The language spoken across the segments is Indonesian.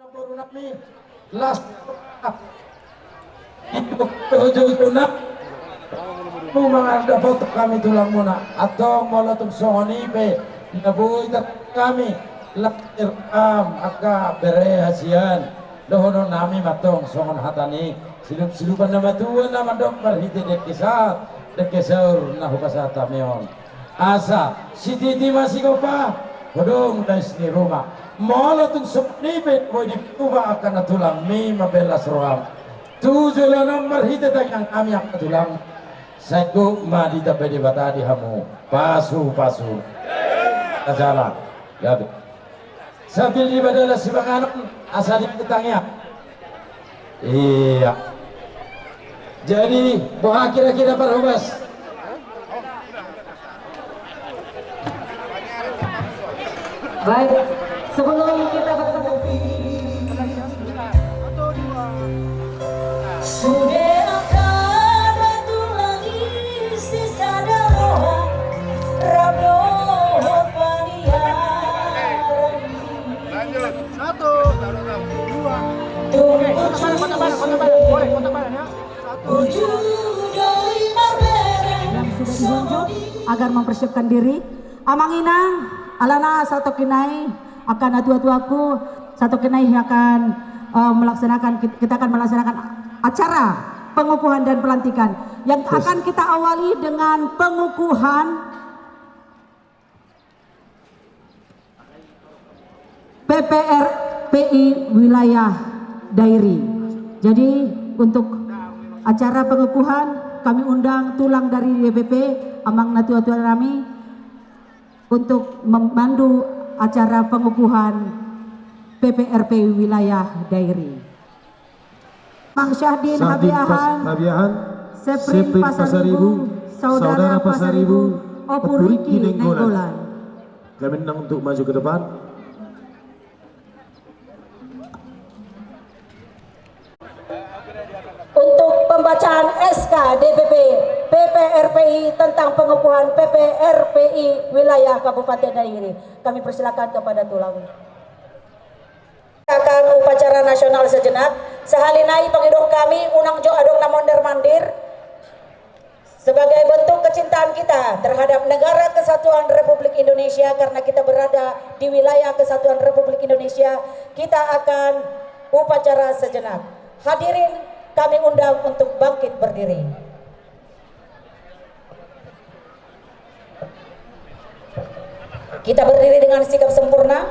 Baru nami last ujung-ujung mga dapat kami tulang muna atau molatung songoni pe nabuhi kami lakir aga bere hasian dohono nami matong songon hatani silup-silupan nama tuan nama dokter hite dekesar nah hukasata meon asa si titi masih kopa hodong das ni rumah molatung sepnipet boy dipuba akan tulang mi mabelas roam tujuh nomor hite yang kami akan tulang Seko madita pede batadi hamu pasu kajalan ya sambil di badala sibanganon asal ketangnya iya jadi bahwa kira-kira parhubas baik sebelum kita bertemu agar mempersiapkan diri amanginang alana satu kinai akan atu-atuaku satu kinai akan kita akan melaksanakan acara pengukuhan dan pelantikan yang akan kita awali dengan pengukuhan PPRPI wilayah Dairi. Jadi untuk acara pengukuhan kami undang tulang dari DPP Amang Natu-Atu Rami untuk memandu acara pengukuhan PPRPI wilayah Dairi. Mang Syahdin Habiahan, Seprim Pasaribu, Saudara Pasaribu, Opuriki Nenggolan. Kami undang untuk maju ke depan. Untuk pembacaan SK DPP PPRPI tentang pengukuhan PPRPI wilayah Kabupaten Dairi, kami persilakan kepada tulang. Akan upacara nasional sejenak sahalinai pengidong kami unang jo adong namonder mandir sebagai bentuk kecintaan kita terhadap negara kesatuan Republik Indonesia. Karena kita berada di wilayah kesatuan Republik Indonesia, kita akan upacara sejenak. Hadirin kami undang untuk bangkit berdiri. Kita berdiri dengan sikap sempurna.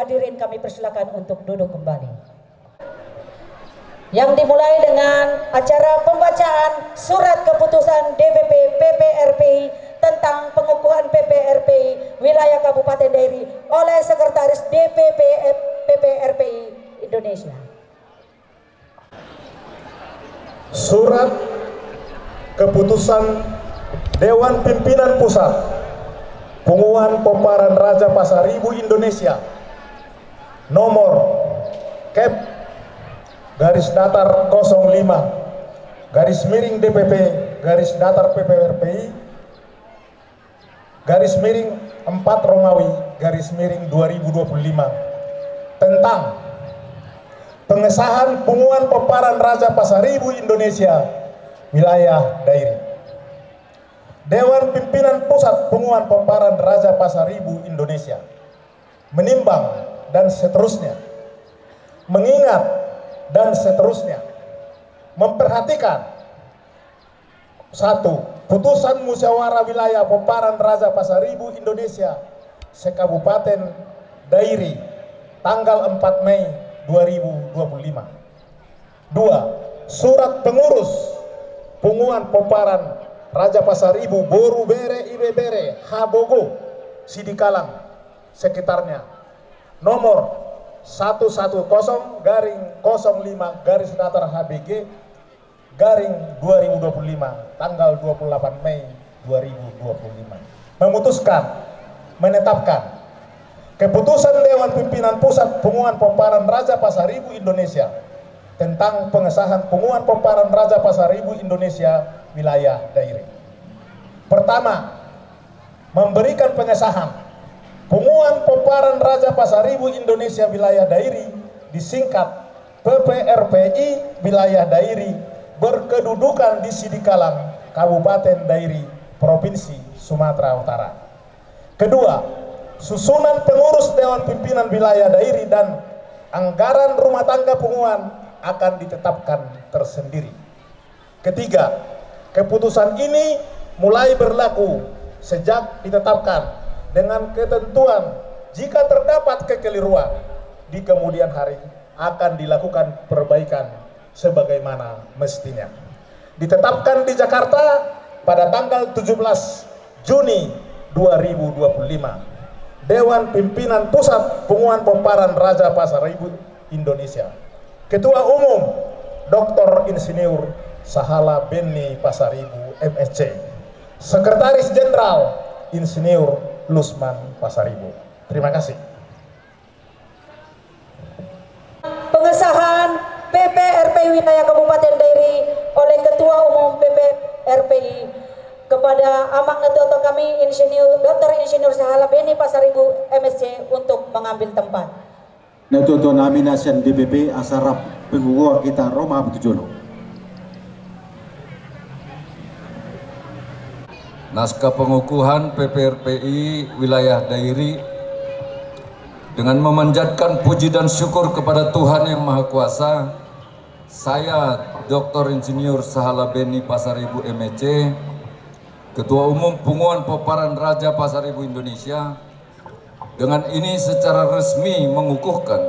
Hadirin kami persilakan untuk duduk kembali. Yang dimulai dengan acara pembacaan surat keputusan DPP PPRPI tentang pengukuhan PPRPI wilayah Kabupaten Dairi oleh Sekretaris DPP PPRPI Indonesia. Surat keputusan Dewan Pimpinan Pusat Pengumuman Pemparan Raja Pasaribu Indonesia nomor Kep garis datar 05 garis miring DPP garis datar PPRPI garis miring 4 Romawi garis miring 2025 tentang pengesahan pengumuman pemparan Raja Pasaribu Indonesia wilayah dairi. Dewan Pimpinan Pusat Pengumuman Pemparan Raja Pasaribu Indonesia menimbang dan seterusnya, mengingat dan seterusnya, memperhatikan: 1. Putusan Musyawarah Wilayah Pemparan Raja Pasaribu Indonesia Sekabupaten Dairi tanggal 4 Mei 2025. 2. Surat pengurus pengumuman pemparan Raja Pasaribu Boru Bere Ibe Bere Habogo Sidikalang sekitarnya nomor 110/05 garis datar HBG garing 2025 tanggal 28 Mei 2025 memutuskan menetapkan keputusan Dewan Pimpinan Pusat Pengumuman Pemparan Raja Pasaribu Indonesia tentang pengesahan pengumuman pemparan Raja Pasaribu Indonesia wilayah dairi. Pertama, memberikan pengesahan pengumuman pemparan Raja Pasaribu Indonesia wilayah dairi disingkat PPRPI wilayah dairi berkedudukan di Sidikalang, Kabupaten Dairi, Provinsi Sumatera Utara. Kedua, susunan pengurus Dewan Pimpinan Wilayah Dairi dan anggaran rumah tangga pengumuman akan ditetapkan tersendiri. Ketiga, keputusan ini mulai berlaku sejak ditetapkan dengan ketentuan jika terdapat kekeliruan di kemudian hari akan dilakukan perbaikan sebagaimana mestinya. Ditetapkan di Jakarta pada tanggal 17 Juni 2025. Dewan Pimpinan Pusat Pengumuman Pemparan Raja Pasaribu Indonesia. Ketua Umum Dr. Insinyur Sahala Beni Pasaribu MSc. Sekretaris Jenderal Insinyur Lusman Pasaribu. Terima kasih. Pengesahan PPRPI Wilayah Kabupaten Dairi oleh Ketua Umum PPRPI kepada Amang Natoto kami Dr. Insinyur Sahala Beni Pasaribu MSc untuk mengambil tempat. Natoto nominasi DPP asarap pengukuhan kita Roma Betujono. Naskah pengukuhan PPRPI Wilayah Dairi dengan memanjatkan puji dan syukur kepada Tuhan Yang Maha Kuasa, saya Dr. Insinyur Sahala Beni Pasaribu MSc, Ketua Umum Pengumuman Pemparan Raja Pasaribu Indonesia, dengan ini secara resmi mengukuhkan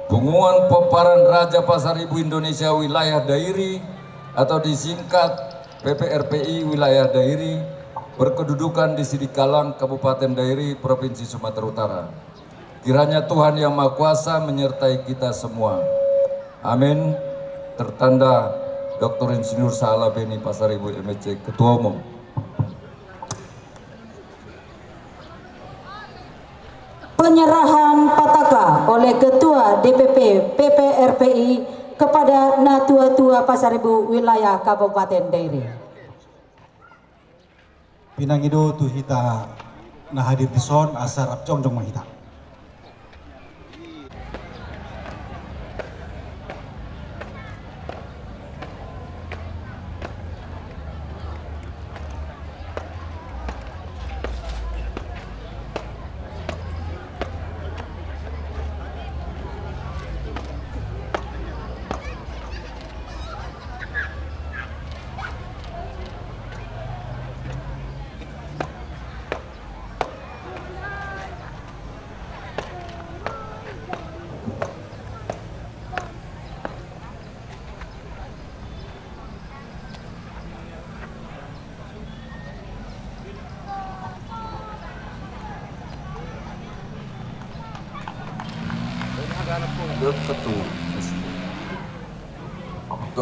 Pengumuman Pemparan Raja Pasaribu Indonesia Wilayah Dairi atau disingkat PPRPI Wilayah Dairi berkedudukan di Sidikalang, Kabupaten Dairi, Provinsi Sumatera Utara. Kiranya Tuhan Yang Maha Kuasa menyertai kita semua. Amin. Tertanda Dr. Insinyur Sahala Beni Pasaribu MSc, Ketua Umum. Penyerahan pataka oleh Ketua DPP PPRPI kepada Natua-Tua Pasaribu Wilayah Kabupaten Dairi. Pinangido tu hita na hadir di son asarap jongjong mahita.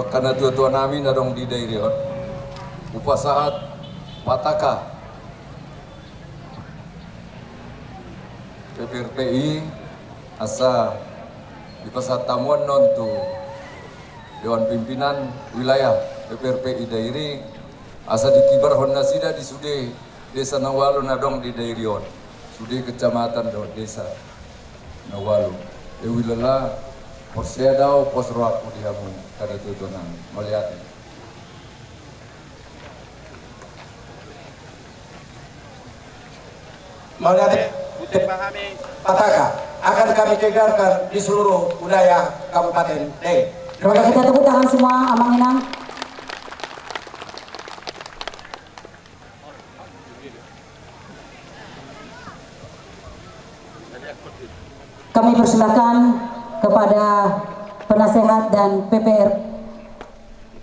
karena tua nami nadong di dairion upasaat pataka PPRPI asa di pasar tamuan nontu Dewan Pimpinan Wilayah PPRPI Dairi asa di kibar Honnasida di Sude Desa Nawalu nadong di Dairion Sude Kecamatan do Desa Nawalu Dewi Lela Porsiadau Posroak Udihamu kada tutunan melihat pataka akan kami kegarkan di seluruh wilayah Kabupaten Dairi. Boleh kita tepuk tangan semua, Amang Inang. Kami persilakan kepada penasehat dan PPR,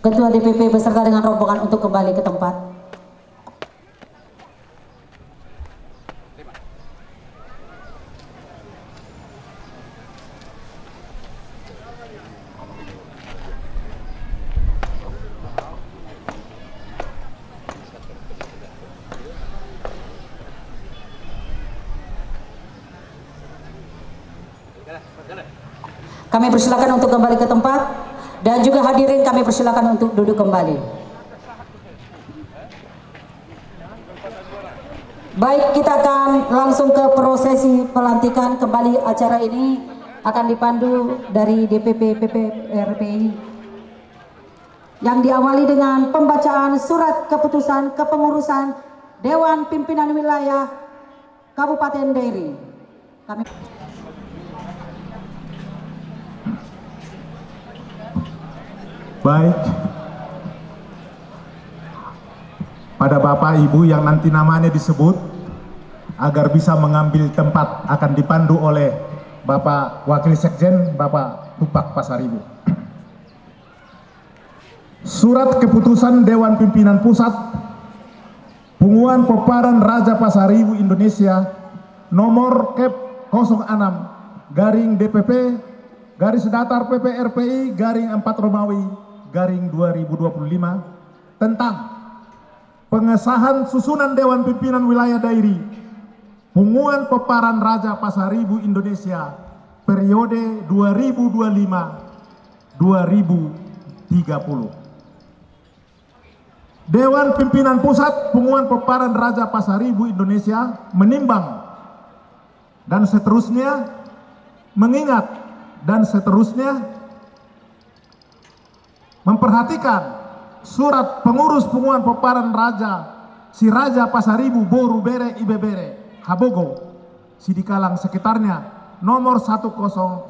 Ketua DPP beserta dengan rombongan untuk kembali ke tempat. Kami persilakan untuk kembali ke tempat dan juga hadirin kami persilakan untuk duduk kembali. Baik, kita akan langsung ke prosesi pelantikan. Kembali acara ini akan dipandu dari DPP PPRPI yang diawali dengan pembacaan surat keputusan kepengurusan Dewan Pimpinan Wilayah Kabupaten Dairi. Baik, pada Bapak Ibu yang nanti namanya disebut agar bisa mengambil tempat akan dipandu oleh Bapak Wakil Sekjen Bapak Tupak Pasaribu. Surat keputusan Dewan Pimpinan Pusat Punguan Peparan Raja Pasaribu Indonesia nomor Kep 06 garing DPP garis datar PPRPI garing 4 Romawi garing 2025 tentang pengesahan susunan Dewan Pimpinan Wilayah Dairi Punguan Peparan Raja Pasaribu Indonesia periode 2025-2030. Dewan Pimpinan Pusat Punguan Peparan Raja Pasaribu Indonesia menimbang dan seterusnya mengingat dan seterusnya memperhatikan surat pengurus Punguan Peparan Raja si Raja Pasaribu Boru Bere Ibebere Habogo Sidikalang sekitarnya nomor 10110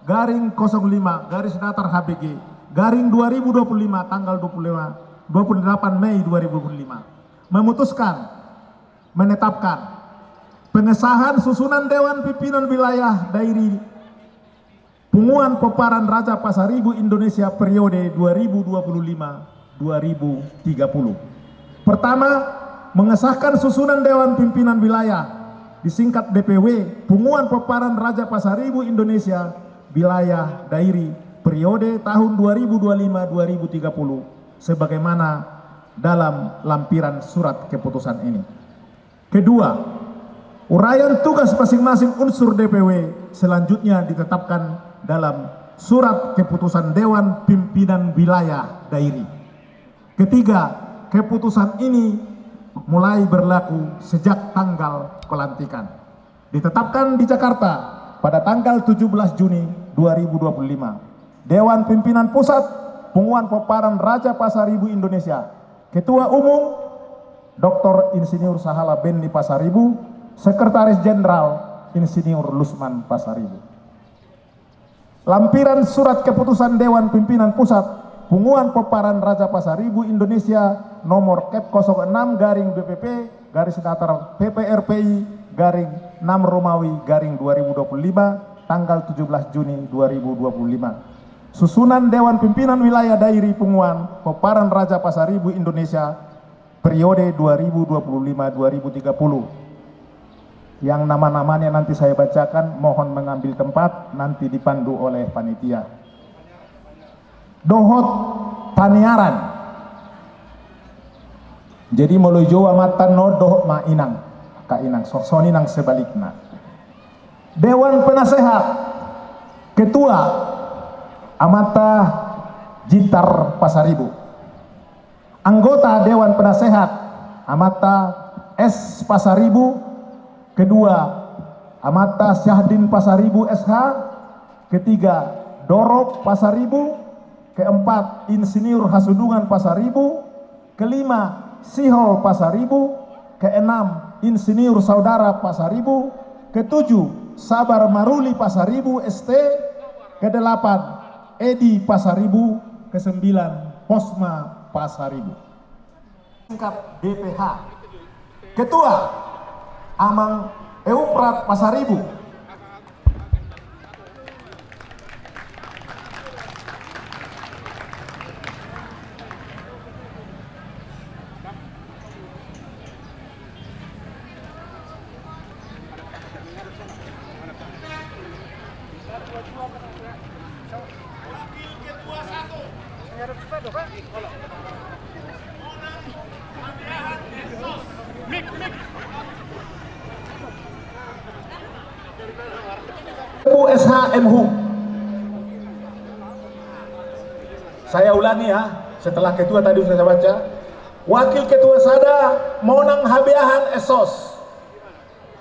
garing 05 garis datar HBG garing 2025 tanggal 28 Mei 2025 memutuskan menetapkan pengesahan susunan Dewan Pimpinan Wilayah Dairi Punguan Peparan Raja Pasaribu Indonesia periode 2025-2030. Pertama, mengesahkan susunan Dewan Pimpinan Wilayah disingkat DPW Punguan Peparan Raja Pasaribu Indonesia Wilayah Dairi periode tahun 2025-2030 sebagaimana dalam lampiran surat keputusan ini. Kedua, uraian tugas masing-masing unsur DPW selanjutnya ditetapkan dalam surat keputusan Dewan Pimpinan Wilayah Dairi. Ketiga, keputusan ini mulai berlaku sejak tanggal pelantikan. Ditetapkan di Jakarta pada tanggal 17 Juni 2025. Dewan Pimpinan Pusat Punguan Peparan Raja Pasaribu Indonesia. Ketua Umum Dr. Insinyur Sahala Benny Pasaribu, Sekretaris Jenderal Insinyur Lusman Pasaribu. Lampiran surat keputusan Dewan Pimpinan Pusat Punguan Peparan Raja Pasaribu Indonesia nomor Kep 06 garing BPP garis datar PPRPI garing 6 Romawi garing 2025 tanggal 17 Juni 2025. Susunan Dewan Pimpinan Wilayah Dairi Punguan Peparan Raja Pasaribu Indonesia periode 2025-2030. Yang nama-namanya nanti saya bacakan, mohon mengambil tempat, nanti dipandu oleh panitia. dohot taniaran. Jadi melujo amatan no dohot ma inang, ka inang soni nang sebaliknya. Dewan Penasehat Ketua Amata Jintar Pasaribu. Anggota Dewan Penasehat Amata S Pasaribu. Kedua Amata Syahdin Pasaribu SH. Ketiga Dorop Pasaribu. Keempat Insinyur Hasudungan Pasaribu. Kelima Sihol Pasaribu. Keenam Insinyur Saudara Pasaribu. Ketujuh Sabar Maruli Pasaribu ST. Kedelapan Edi Pasaribu. Kesembilan Posma Pasaribu. Singkat DPH. Ketua Amang Euprat Pasaribu. USHMHU. Saya ulangi ya, setelah ketua tadi sudah saya baca. Wakil Ketua Sada Monang Habiahan Esos.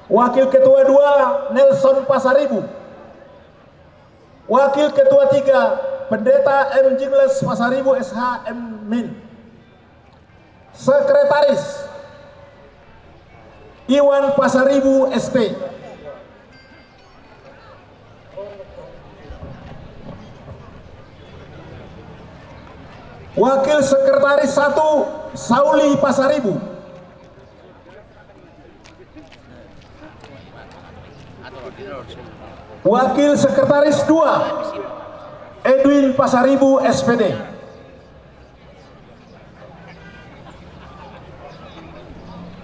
Wakil Ketua 2 Nelson Pasaribu. Wakil Ketua 3 Pendeta M. Jingles Pasaribu SHM Min. Sekretaris Iwan Pasaribu ST. Wakil Sekretaris 1 Sauli Pasaribu. Wakil Sekretaris 2 Edwin Pasaribu SPD.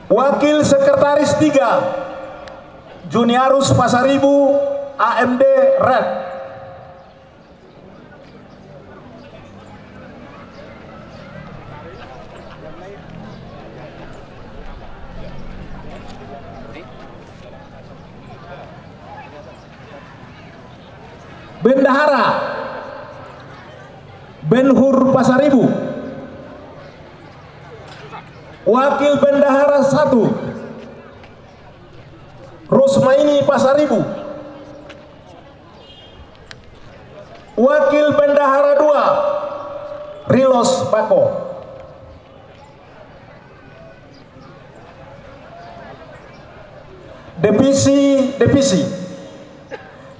Wakil Sekretaris 3 Juniarus Pasaribu AMD Red. Bendahara Benhur Pasaribu. Wakil Bendahara 1 Rusmaini Pasaribu. Wakil Bendahara 2 Rilos Bako.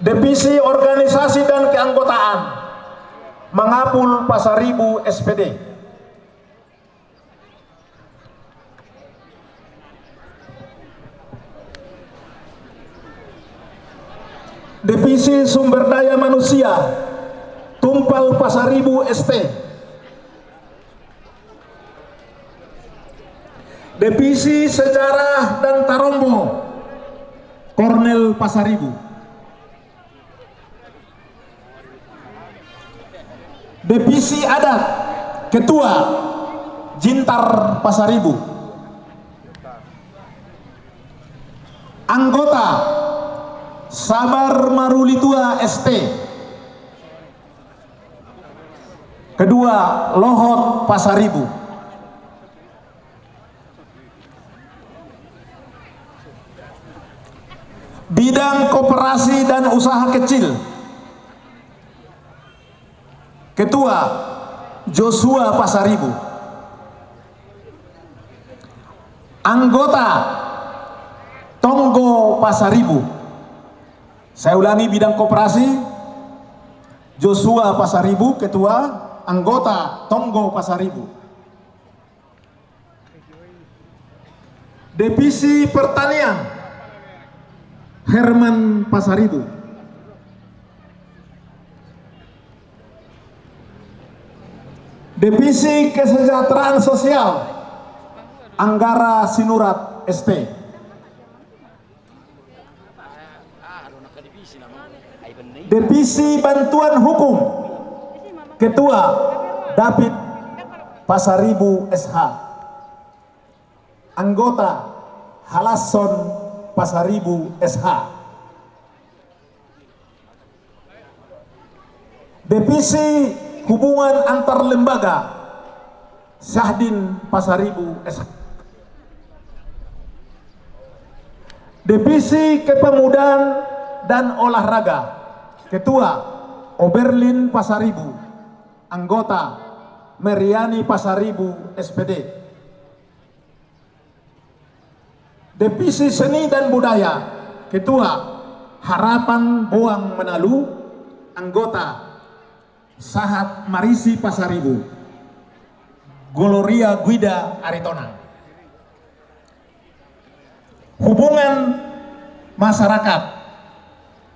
Divisi Organisasi dan Keanggotaan Mangapul Pasaribu SPD. Divisi Sumber Daya Manusia Tumpal Pasaribu ST. Divisi Sejarah dan Tarombo Kornel Pasaribu. Divisi Adat Ketua Jintar Pasaribu. Anggota Sabar Marulitua ST. Kedua Lohot Pasaribu. Bidang Koperasi dan Usaha Kecil. Ketua Joshua Pasaribu. Anggota Tonggo Pasaribu. Saya ulangi, bidang koperasi Joshua Pasaribu ketua, anggota Tonggo Pasaribu. Divisi Pertanian Herman Pasaribu. Divisi Kesejahteraan Sosial Anggara Sinurat ST. Divisi Bantuan Hukum Ketua David Pasaribu SH. Anggota Halasson Pasaribu SH. Divisi Hubungan Antar Lembaga Syahdin Pasaribu SH. Divisi Kepemudaan dan Olahraga Ketua Oberlin Pasaribu. Anggota Meriani Pasaribu SPD. Divisi Seni dan Budaya Ketua Harapan Boang Menalu. Anggota Sahat Marisi Pasaribu. Gloria Guida Aritona. Hubungan Masyarakat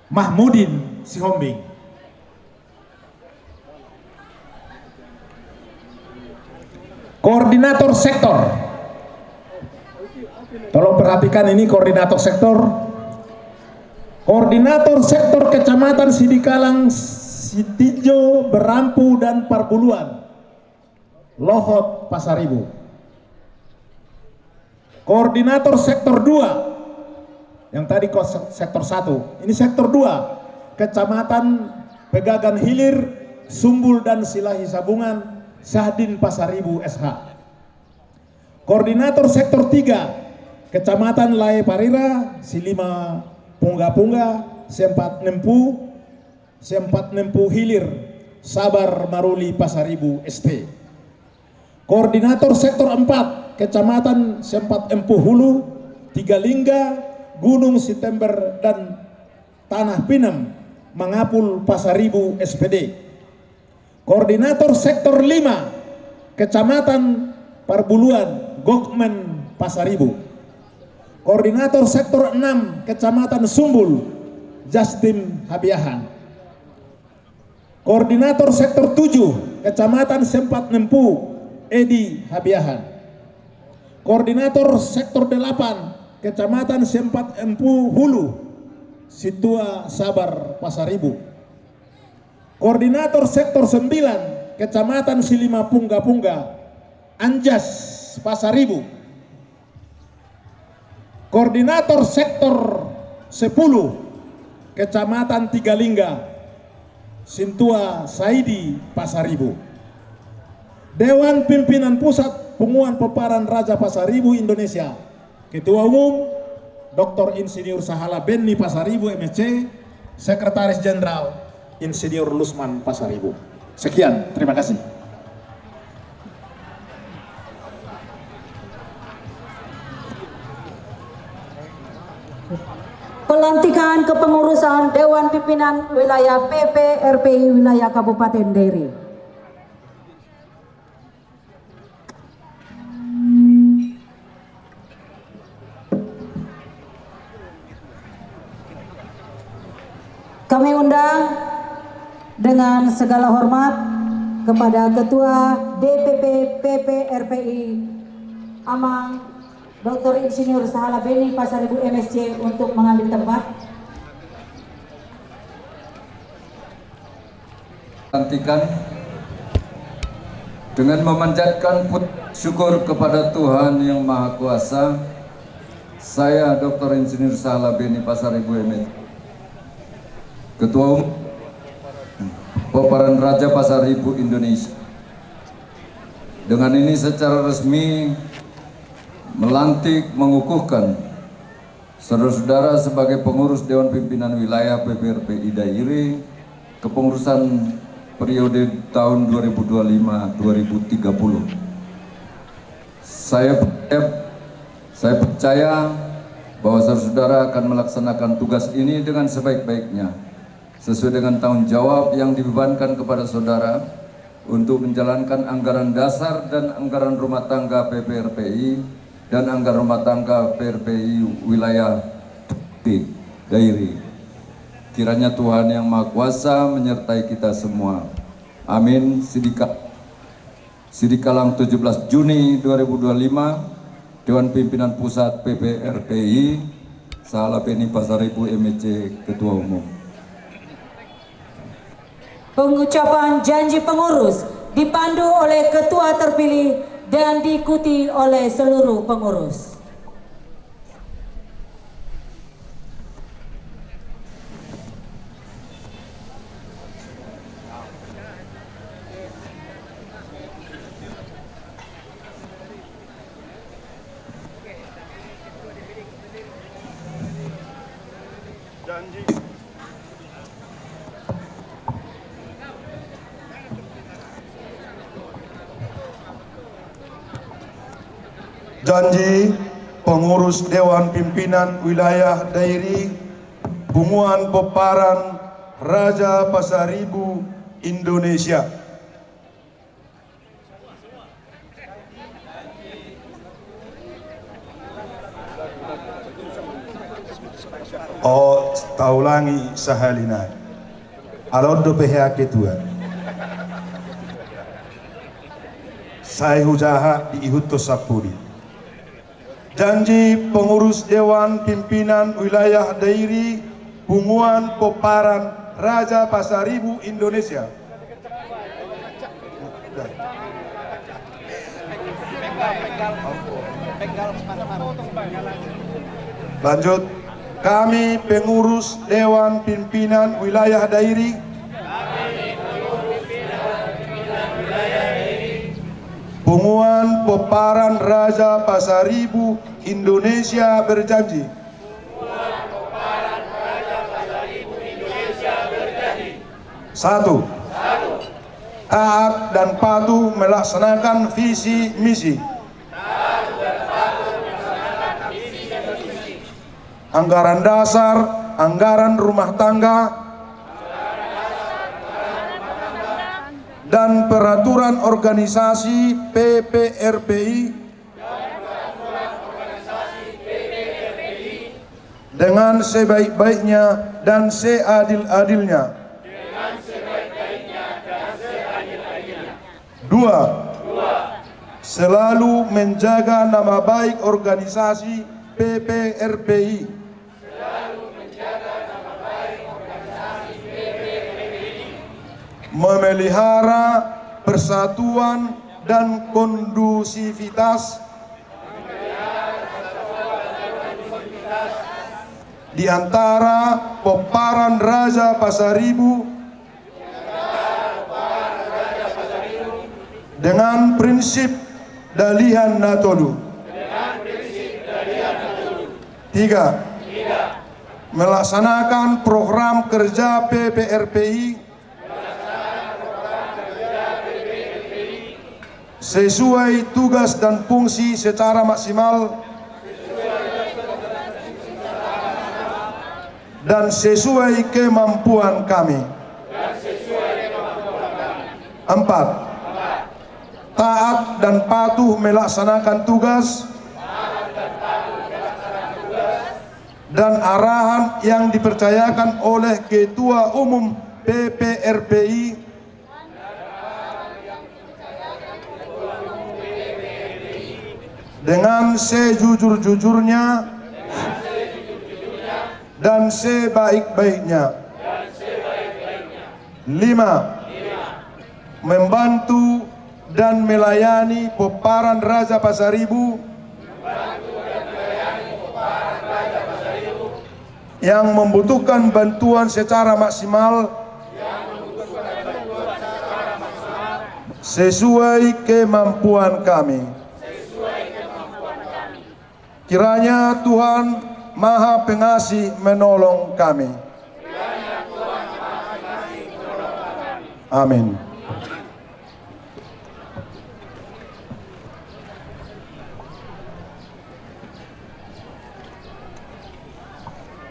Mahmudin Sihombing. Koordinator sektor, tolong perhatikan ini koordinator sektor. Koordinator sektor Kecamatan Sidikalang, Sidijo, Berampu dan Parbuluan, Lohot Pasaribu. Koordinator sektor 2, yang tadi sektor 1, ini sektor 2, Kecamatan Pegagan Hilir, Sumbul dan Silahi Sabungan, Syahdin Pasaribu SH. Koordinator sektor 3, Kecamatan Lae Parira, Silima Pungga-Pungga, Sempat Nempu Hilir, Sabar Maruli Pasaribu ST. Koordinator sektor 4, Kecamatan Sempat Empu Hulu, Tigalingga, Gunung Sitember dan Tanah Pinem, Mangapul Pasaribu SPD. Koordinator sektor 5, Kecamatan Parbuluan, Gokmen Pasaribu. Koordinator sektor 6, Kecamatan Sumbul, Justin Habiahan. Koordinator sektor 7, Kecamatan Sempat Nempu, Edi Habiahan. Koordinator sektor 8, Kecamatan Sempat Empu Hulu, Situa Sabar Pasaribu. Koordinator sektor 9, Kecamatan Silima Pungga-Pungga, Anjas Pasaribu. Koordinator sektor 10, Kecamatan Tigalingga, Sintua Saidi Pasaribu. Dewan Pimpinan Pusat Punguan Peparan Raja Pasaribu Indonesia, Ketua Umum Dr. Insinyur Sahala Benny Pasaribu MSc, Sekretaris Jenderal Insinyur Lusman Pasaribu. Sekian, terima kasih. Pelantikan kepengurusan Dewan Pimpinan Wilayah PPRPI Wilayah Kabupaten Dairi. Kami undang dengan segala hormat kepada Ketua DPP PPRPI Amang Dr. Insinyur Sahala Benny Pasaribu MSc untuk mengambil tempat. Lantikan dengan memanjatkan syukur kepada Tuhan Yang Maha Kuasa, saya Dr. Insinyur Sahala Benny Pasaribu MSc, Ketua Umum Peparan Raja Pasaribu Indonesia, dengan ini secara resmi melantik mengukuhkan saudara-saudara sebagai pengurus Dewan Pimpinan Wilayah PPRPI Dairi kepengurusan periode tahun 2025-2030. Saya percaya bahwa saudara-saudara akan melaksanakan tugas ini dengan sebaik-baiknya sesuai dengan tanggung jawab yang dibebankan kepada saudara untuk menjalankan anggaran dasar dan anggaran rumah tangga PPRPI dan anggaran rumah tangga PPRPI wilayah Dairi. Kiranya Tuhan Yang Maha Kuasa menyertai kita semua. Amin. Sidikalang 17 Juni 2025, Dewan Pimpinan Pusat PPRPI, Sahala Benny Pasaribu MSc, Ketua Umum. Pengucapan janji pengurus dipandu oleh ketua terpilih dan diikuti oleh seluruh pengurus. Janji pengurus Dewan Pimpinan Wilayah Dairi Bunguan Peparan Raja Pasaribu Indonesia. Oh, taulangi sahalina. Alondo pihak ketua. Saya hujaha di Ihuto Sapuri. Janji pengurus Dewan Pimpinan Wilayah Dairi Bunguan Peparan Raja Pasaribu Indonesia. Lanjut, kami pengurus Dewan Pimpinan Wilayah Dairi Bunguan Peparan Raja Pasaribu Indonesia berjanji satu, taat dan patuh melaksanakan visi misi anggaran dasar, anggaran rumah tangga dan peraturan organisasi PPRPI dengan sebaik-baiknya dan seadil-adilnya. Dua, selalu menjaga nama baik organisasi PPRPI. Memelihara persatuan dan kondusivitas di antara Peparan Raja Pasaribu dengan prinsip Dalihan Natolu. Tiga, melaksanakan program kerja PPRPI sesuai tugas dan fungsi secara maksimal dan sesuai kemampuan kami. Empat, taat dan patuh melaksanakan tugas dan arahan yang dipercayakan oleh Ketua Umum PPRPI dengan sejujur-jujurnya dan sebaik-baiknya. Lima, membantu dan melayani Peparan Raja Pasaribu yang membutuhkan bantuan secara maksimal sesuai kemampuan kami. Kiranya Tuhan Maha Pengasih menolong kami. Amin.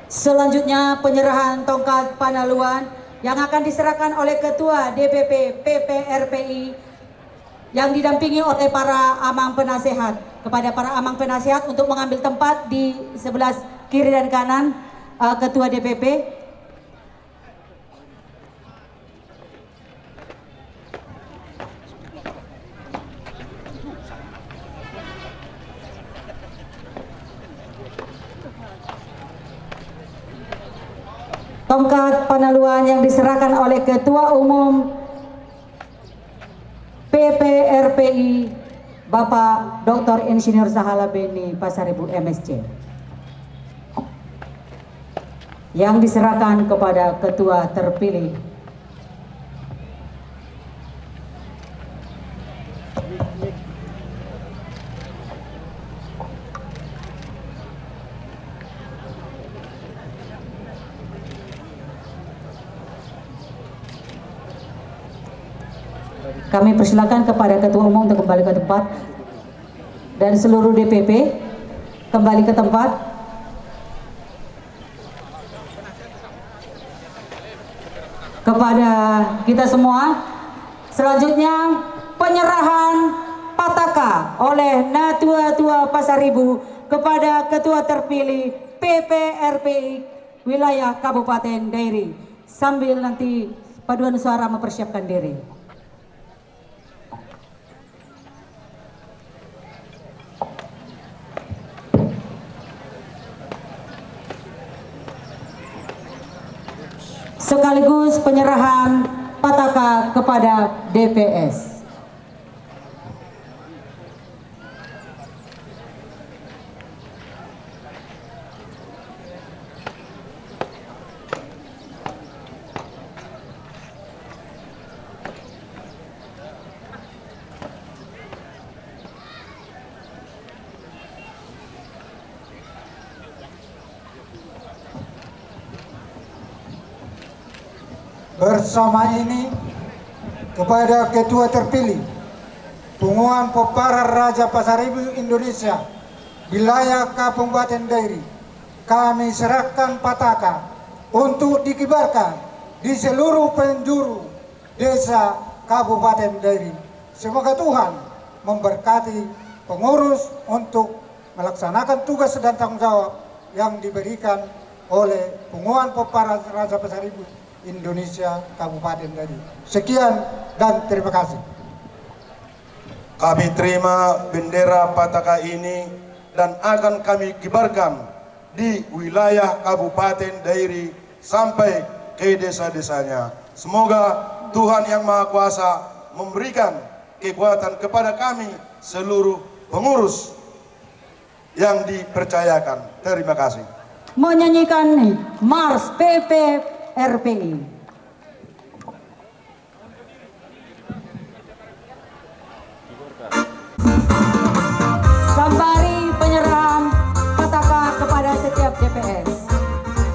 Selanjutnya penyerahan tongkat panaluan yang akan diserahkan oleh Ketua DPP PPRPI yang didampingi oleh para amang penasehat kepada para amang penasehat untuk mengambil tempat di sebelah kiri dan kanan Ketua DPP. tongkat penaluan yang diserahkan oleh Ketua Umum PPRPI Bapak Dr. Insinyur Sahala Beni Pasaribu MSC, yang diserahkan kepada Ketua terpilih Kami persilakan kepada Ketua Umum untuk kembali ke tempat dan seluruh DPP kembali ke tempat. Kepada kita semua, selanjutnya penyerahan pataka oleh Natua Pasaribu kepada Ketua terpilih PPRPI wilayah Kabupaten Dairi, sambil nanti paduan suara mempersiapkan diri. Sekaligus penyerahan pataka kepada DPS. Bersama ini kepada Ketua terpilih Punguan Peparan Raja Pasaribu Indonesia wilayah Kabupaten Dairi, kami serahkan pataka untuk dikibarkan di seluruh penjuru desa Kabupaten Dairi. Semoga Tuhan memberkati pengurus untuk melaksanakan tugas dan tanggung jawab yang diberikan oleh Punguan Peparan Raja Pasaribu Indonesia Kabupaten Dairi. Sekian dan terima kasih. Kami terima bendera pataka ini dan akan kami kibarkan di wilayah Kabupaten Dairi sampai ke desa-desanya. Semoga Tuhan Yang Maha Kuasa memberikan kekuatan kepada kami seluruh pengurus yang dipercayakan. Terima kasih. Menyanyikan Mars PPRPI. Sambari penyerahan pataka kepada setiap DPS.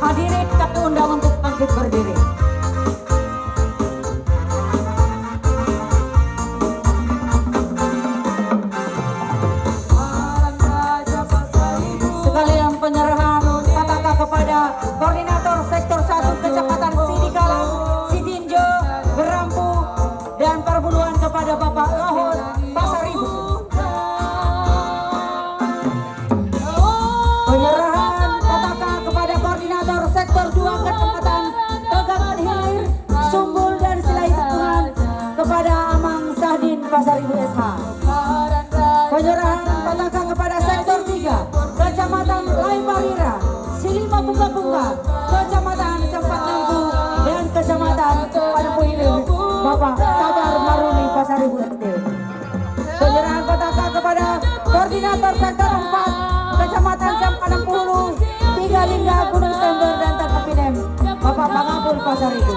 Hadirin kami undang untuk bangkit berdiri. Sekalian penyerahan pataka kepada Koordinator Sektor 1 Kecamatan Sidikalang, Sidinjo, Berampu, dan Perburuan kepada Bapak Lahon Pasaribu. Penyerahan pataka kepada Koordinator Sektor 2 Kecamatan Tegal Hilir, Sumbul, dan Silai Setungan kepada Amang Sahdin Pasaribu SH. Penyerahan pataka kepada Sektor 3 Kecamatan Laibarira, Silima Bunga-Bunga, Kecamatan Sempat Nanggu, dan Kecamatan Padang Hilir, Bapak Sabar Maruni Pasaribu ST. Penyerahan pataka kepada Koordinator Sektor 4 Kecamatan Sempadang Hulu, Tiga Lingga, Gunung Sember, dan Tangkapinem, Bapak Pangapul Pasaribu.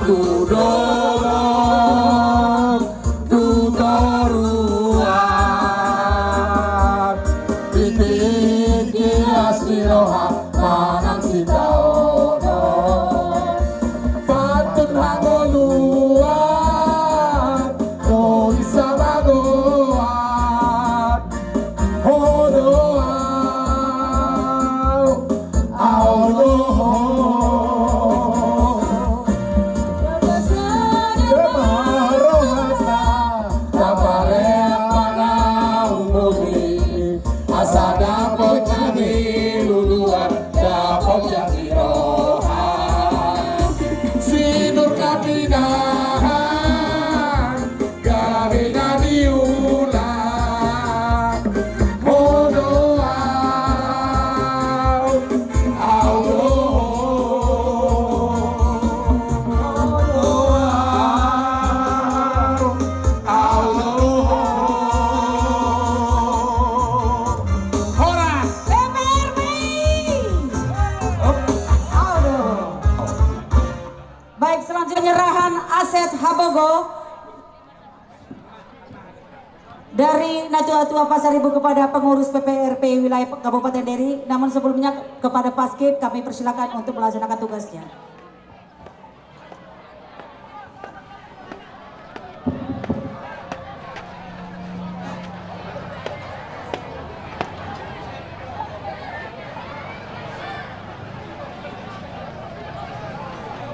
dudorong tutoruan titik kias diroha manang sitaono patun hangoluan oh isa bagoan hodoan Allah penyerahan aset Habogo dari Natua Pasaribu kepada pengurus PPRP wilayah Kabupaten Deri. Namun sebelumnya kepada Paskib kami persilakan untuk melaksanakan tugasnya.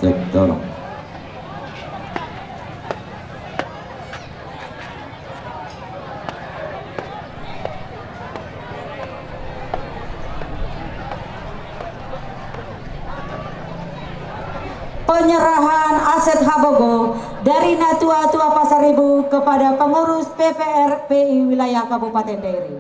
Cek, tolong. Penyerahan aset Habogo dari Natua Pasaribu kepada pengurus PPRPI wilayah Kabupaten Deri.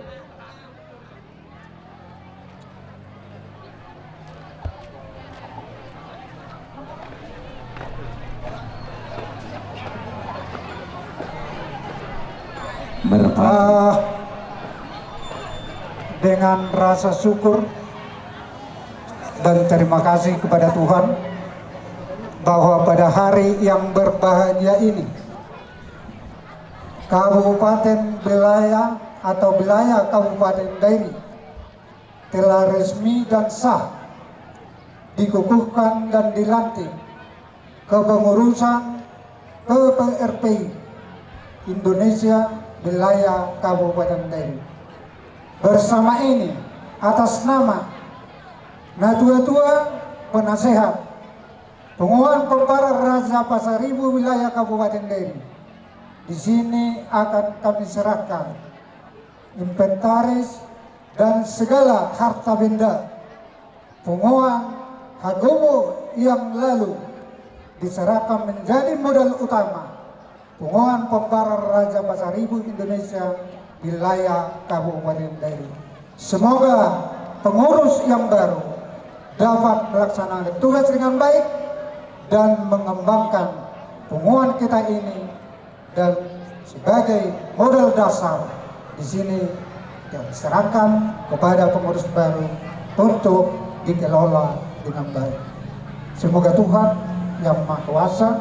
Dengan rasa syukur dan terima kasih kepada Tuhan bahwa pada hari yang berbahagia ini Kabupaten Wilayah atau wilayah Kabupaten Deri telah resmi dan sah dikukuhkan dan dilantik kepengurusan PPRPI Indonesia wilayah Kabupaten Deri. Bersama ini atas nama Natua Penasehat Pengukuhan Pemparah Raja Pasaribu wilayah Kabupaten Deri, di sini akan kami serahkan inventaris dan segala harta benda Pengukuhan Hagomo yang lalu diserahkan menjadi modal utama Pengukuhan Pemparah Raja Pasaribu Indonesia wilayah Kabupaten Deri. Semoga pengurus yang baru dapat melaksanakan tugas dengan baik dan mengembangkan pengukuhan kita ini, dan sebagai modal dasar di sini yang diserahkan kepada pengurus baru untuk dikelola dengan baik. Semoga Tuhan yang Maha Kuasa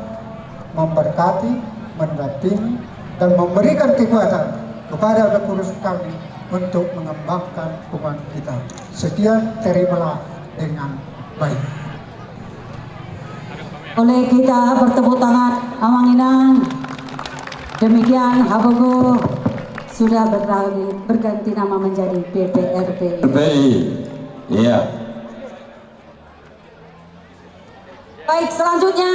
memberkati, mendampingi, dan memberikan kekuatan kepada pengurus kami untuk mengembangkan hubungan kita. Sekian, terimalah dengan baik. Oleh kita bertepuk tangan amanginang. Demikian Habogo sudah berganti nama menjadi PPRPI. Iya. Baik, selanjutnya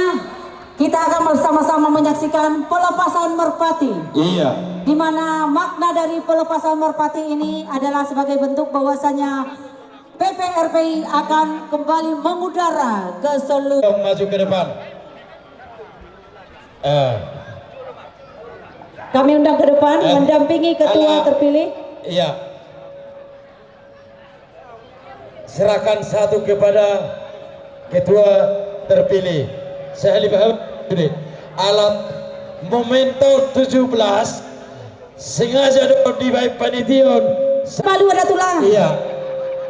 kita akan bersama-sama menyaksikan pelepasan merpati. Iya. Di mana makna dari pelepasan merpati ini adalah sebagai bentuk bahwasanya PPRPI akan kembali mengudara ke seluruh. Maju ke depan. Kami undang ke depan mendampingi ketua terpilih. Iya. Serahkan satu kepada ketua terpilih. Saya lihat alat memento 17 sengaja di baik panition. Palu ada tulang. Iya.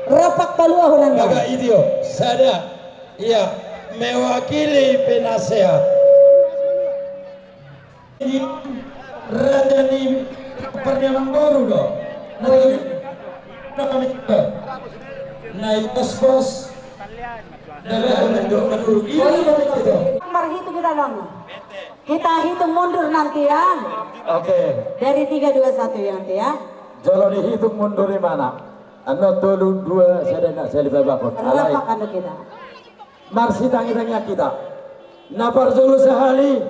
Rapak palu ahonanda. Baga idio. Saya iya mewakili penasehat ini Raja ni Parliamen baru dong. Naik bos Mari hitung kita dong. Kita hitung mundur nanti ya. Oke. Dari 3, 2, 1 ya nanti ya. Kalau dihitung mundur di mana? Ano tolong dua sedena selipay bakot. Alay. Berapa kan kita? Marsi tangi-tangi kita. Napar julu sehali.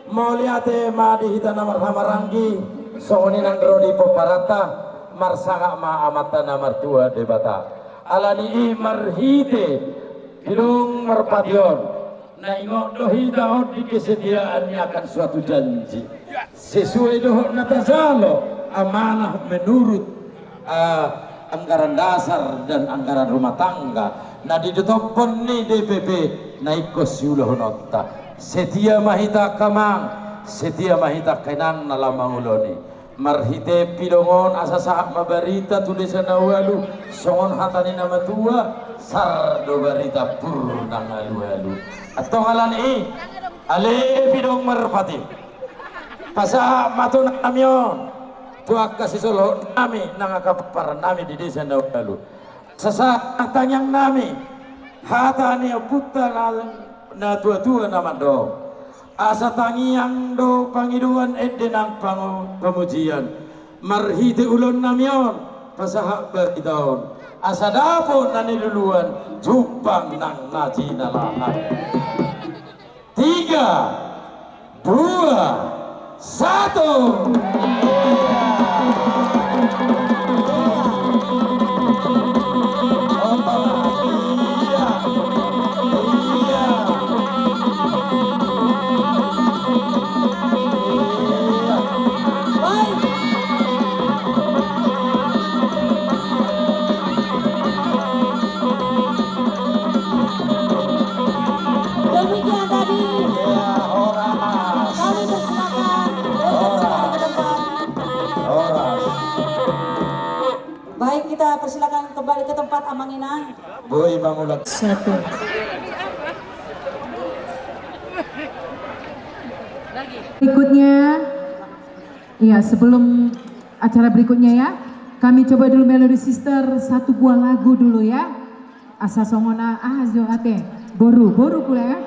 Mau lihat ma dihita namar hamaranggi. Sooni nang rodi poparata. Marsanga ma amata namar tua debata. Alani i marhite. Hidung merpation. Na ingok dohi daon di kesetiaannya akan suatu janji. Sesuai dohok natasalo amanah menurut anggaran dasar dan anggaran rumah tangga. Nah di detopon ni DPP naik kosyuloh nota. Setia mahita kamang, setia mahita kenang nalamang uloni. Marhite pilongon asasa mabarita tulisan awalu songon hatani nama tua sardo barita purnang alu-alu. Atau ngalan ale pidong merpati. Pasa matun namyon tuak kasih solo nami nangakaparan nami di desa awalu. Sasa tanyang nami hatani puta na tua-tua nama do. Asa tangiang do pangiduan edenang pemujian marhite ulon namyon pasahak beritaon asa dapon nani duluan jupang nang naji nalahan 3, 2, Demikian tadi. Kami persilakan ke tempat. Baik, kita persilakan kembali ke tempat Amangina. Boy mangulat. 1. Berikutnya, ya sebelum acara berikutnya ya, kami coba dulu Melody Sister satu buah lagu dulu ya. Asa songona zo ate boru kula ya.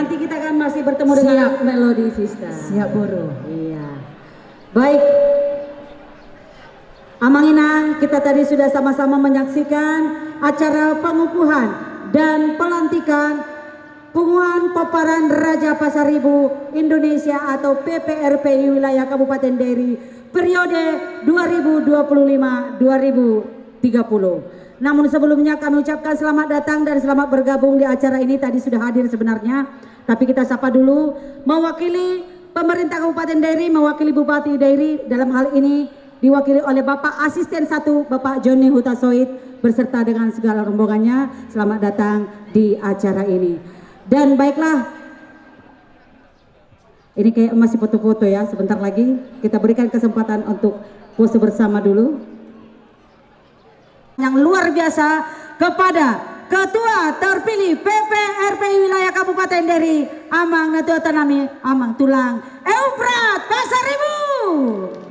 nanti kita akan masih bertemu dengan Melody Sister. Siap Boro. Iya. Baik. Amang Inang, kita tadi sudah sama-sama menyaksikan acara pengukuhan dan pelantikan Punguan Peparan Raja Pasaribu Indonesia atau PPRPI wilayah Kabupaten Dairi periode 2025-2030. Namun sebelumnya kami ucapkan selamat datang dan selamat bergabung di acara ini. Tadi sudah hadir sebenarnya, tapi kita sapa dulu mewakili pemerintah Kabupaten Dairi, mewakili Bupati Dairi, dalam hal ini diwakili oleh Bapak Asisten 1 Bapak Joni Hutasoid beserta dengan segala rombongannya. Selamat datang di acara ini. Dan baiklah, ini kayak masih foto-foto ya, sebentar lagi kita berikan kesempatan untuk pose bersama dulu. Yang luar biasa kepada Ketua terpilih PPRPI wilayah Kabupaten Dairi, Amang Natuatanami, Amang Tulang Eufrat Pasaribu.